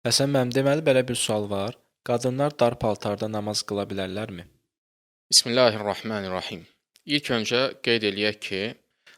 Həsən müəllim, deməli belə bir sual var. Qadınlar dar paltarda namaz qıla bilərlərmi? Bismillahirrahmanirrahim. İlk öncə qeyd eləyək ki,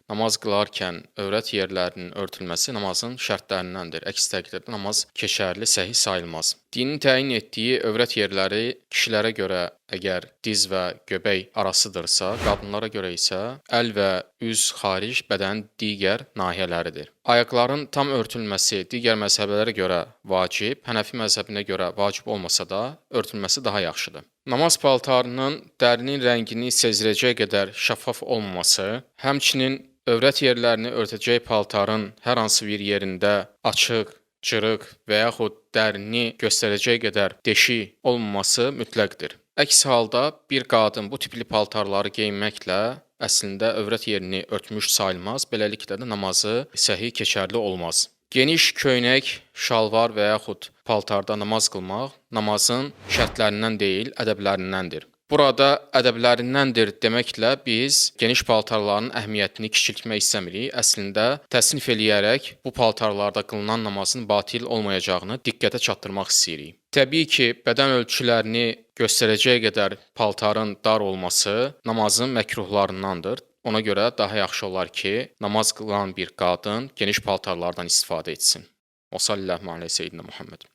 namaz qılarkən övrət yerlərinin örtülməsi namazın şərtlərindəndir. Əks təqdirdə namaz keçərli, səhih sayılmaz. Dinin təyin etdiyi övrət yerləri kişilərə görə əgər diz və göbək arasıdırsa, qadınlara görə isə əl və üz xaric bədənin digər nahiyələridir. Ayaqların tam örtülməsi digər məzhəblərə görə vacib, Hənəfi məzhəbinə görə vacib olmasa da, örtülməsi daha yaxşıdır. Namaz paltarının dərinin rəngini sezdirəcək qədər şəffaf olmaması, həmçinin övrət yerlərini örtəcək paltarın hər hansı bir yerində açıq, cırıq və yaxud dərini göstərəcək qədər deşik olmaması mütləqdir. Əks halda bir qadın bu tipli paltarları geyinməklə əslində övrət yerini örtmüş sayılmaz, beləliklə də namazı səhih keçərli olmaz. Geniş köynək, şalvar və yaxud paltarda namaz qılmaq namazın şərtlərindən deyil, ədəblərindəndir. Burada ədəblərindəndir deməklə biz geniş paltarların əhəmiyyətini kiçiltmək istəmirik. Əslində təsnif eləyərək bu paltarlarda qılınan namazın batil olmayacağını diqqətə çatdırmaq istəyirik. Təbii ki, bədən ölçülərini göstərəcək qədər paltarın dar olması namazın məkruhlarındandır. Ona görə daha yaxşı olar ki, namaz qılan bir qadın geniş paltarlardan istifadə etsin. Və sallallahu əleyhi və səyyidina Muhammed.